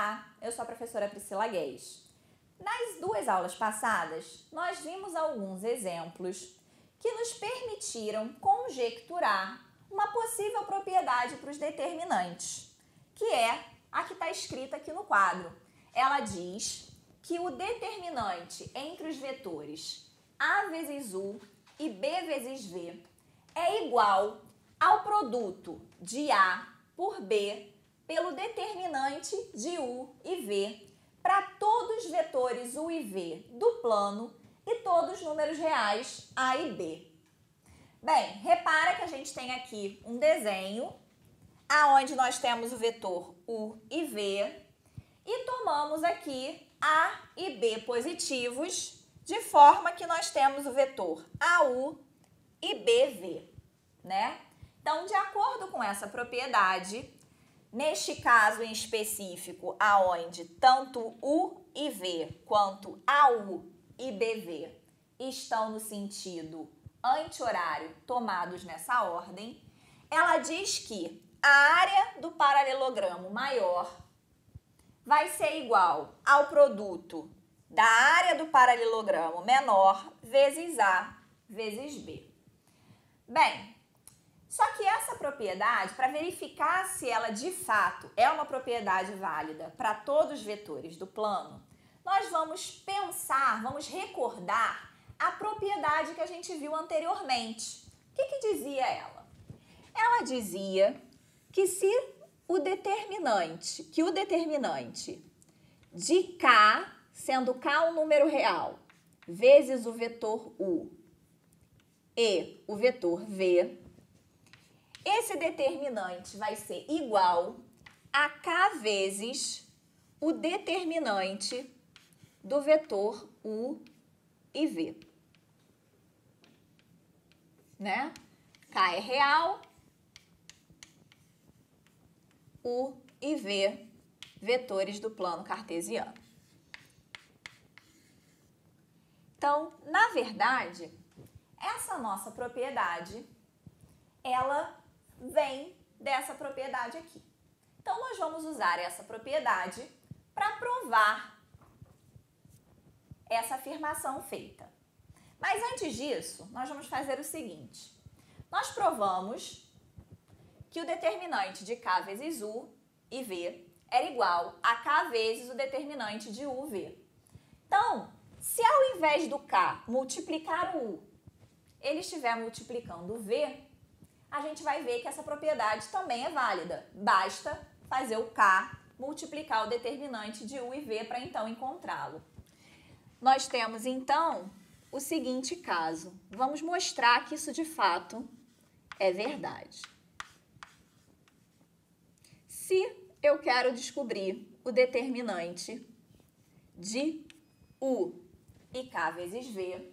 Olá, eu sou a professora Priscila Guedes. Nas duas aulas passadas, nós vimos alguns exemplos que nos permitiram conjecturar uma possível propriedade para os determinantes, que é a que está escrita aqui no quadro. Ela diz que o determinante entre os vetores A vezes U e B vezes V é igual ao produto de A por B pelo determinante de U e V para todos os vetores U e V do plano e todos os números reais A e B. Bem, repara que a gente tem aqui um desenho aonde nós temos o vetor U e V e tomamos aqui A e B positivos, de forma que nós temos o vetor AU e BV, né? Então, de acordo com essa propriedade, neste caso em específico, aonde tanto U e V quanto AU e BV estão no sentido anti-horário tomados nessa ordem, ela diz que a área do paralelogramo maior vai ser igual ao produto da área do paralelogramo menor vezes A vezes B. Bem, só que essa propriedade, para verificar se ela de fato é uma propriedade válida para todos os vetores do plano, nós vamos pensar, vamos recordar a propriedade que a gente viu anteriormente. O que dizia ela? Ela dizia que o determinante de K, sendo K um número real, vezes o vetor U e o vetor V, esse determinante vai ser igual a K vezes o determinante do vetor U e V, né? K é real, U e V, vetores do plano cartesiano. Então, na verdade, essa nossa propriedade, ela vem dessa propriedade aqui. Então, nós vamos usar essa propriedade para provar essa afirmação feita. Mas antes disso, nós vamos fazer o seguinte. Nós provamos que o determinante de K vezes U e V era igual a K vezes o determinante de U e V. Então, se ao invés do K multiplicar o U, ele estiver multiplicando o V, a gente vai ver que essa propriedade também é válida. Basta fazer o K multiplicar o determinante de U e V para então encontrá-lo. Nós temos então o seguinte caso. Vamos mostrar que isso de fato é verdade. Se eu quero descobrir o determinante de U e K vezes V,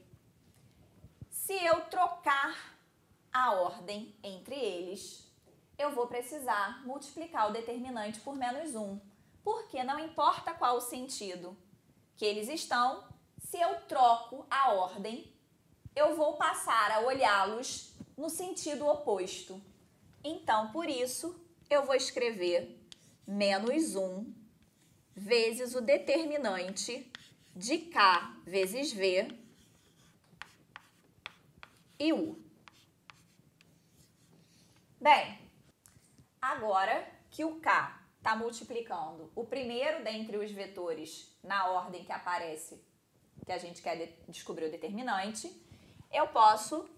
se eu trocar a ordem entre eles, eu vou precisar multiplicar o determinante por menos 1, porque não importa qual o sentido que eles estão, se eu troco a ordem, eu vou passar a olhá-los no sentido oposto. Então, por isso, eu vou escrever menos 1 vezes o determinante de K vezes V e U. Bem, agora que o K está multiplicando o primeiro dentre os vetores na ordem que aparece, que a gente quer descobrir o determinante, eu posso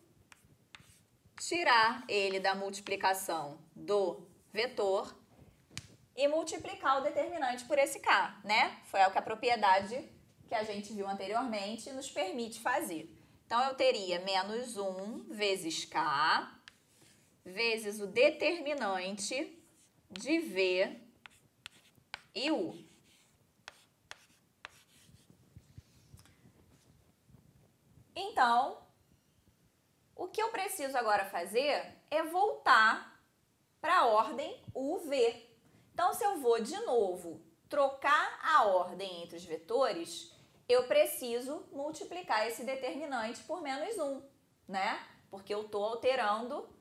tirar ele da multiplicação do vetor e multiplicar o determinante por esse K, né? Foi o que a propriedade que a gente viu anteriormente nos permite fazer. Então, eu teria menos 1 vezes K vezes o determinante de V e U. Então, o que eu preciso agora fazer é voltar para a ordem UV. Então, se eu vou de novo trocar a ordem entre os vetores, eu preciso multiplicar esse determinante por menos 1, né? Porque eu estou alterando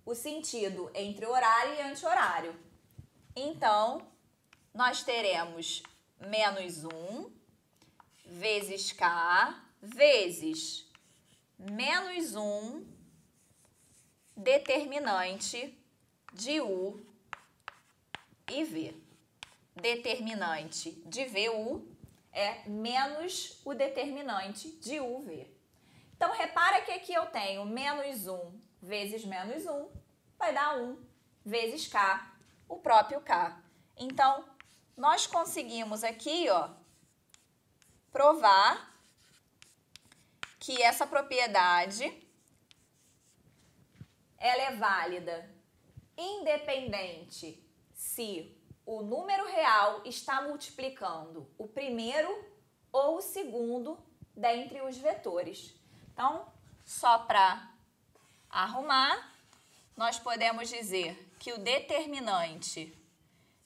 o sentido entre horário e anti-horário. Então, nós teremos menos 1 vezes K vezes menos 1 determinante de U e V. Determinante de VU é menos o determinante de UV. Então, repara que aqui eu tenho menos 1 vezes menos 1, vai dar 1 vezes K, o próprio K. Então, nós conseguimos aqui, ó, provar que essa propriedade ela é válida independente se o número real está multiplicando o primeiro ou o segundo dentre os vetores. Então, só para arrumar, nós podemos dizer que o determinante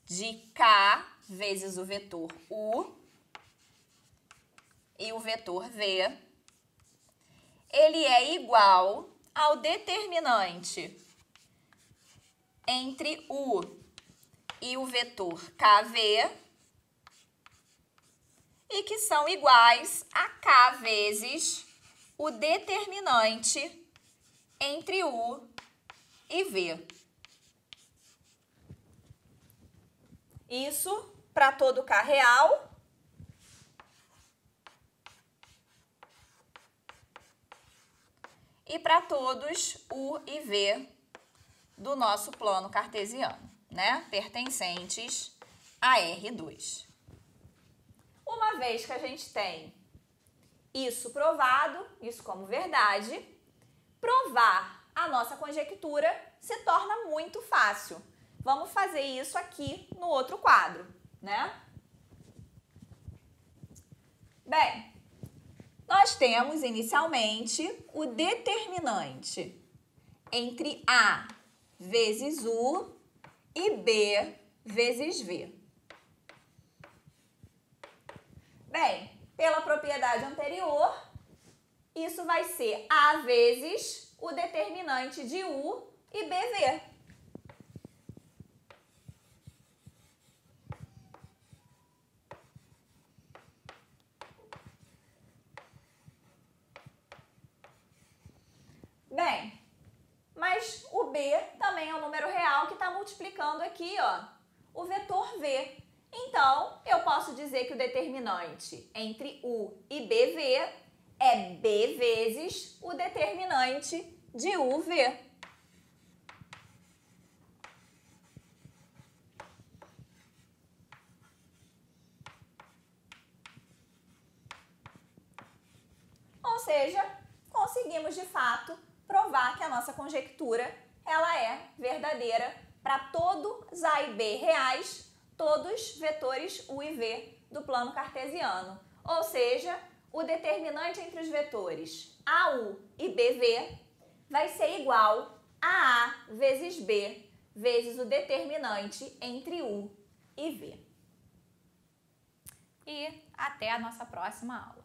de K vezes o vetor U e o vetor V, ele é igual ao determinante entre U e o vetor KV, e que são iguais a K vezes o determinante entre U e V. Isso para todo K real. E para todos U e V do nosso plano cartesiano, né? Pertencentes a R2. Uma vez que a gente tem isso provado, isso como verdade, provar a nossa conjectura se torna muito fácil. Vamos fazer isso aqui no outro quadro, né? Bem, nós temos inicialmente o determinante entre A vezes U e B vezes V. Bem, pela propriedade anterior, isso vai ser A vezes o determinante de U e BV. Bem, mas o B também é um número real que está multiplicando aqui, ó, o vetor V. Então, eu posso dizer que o determinante entre U e BV é B vezes o determinante de UV. Ou seja, conseguimos de fato provar que a nossa conjectura ela é verdadeira para todos A e B reais, todos vetores U e V do plano cartesiano. Ou seja, o determinante entre os vetores AU e BV vai ser igual a A vezes B vezes o determinante entre U e V. E até a nossa próxima aula.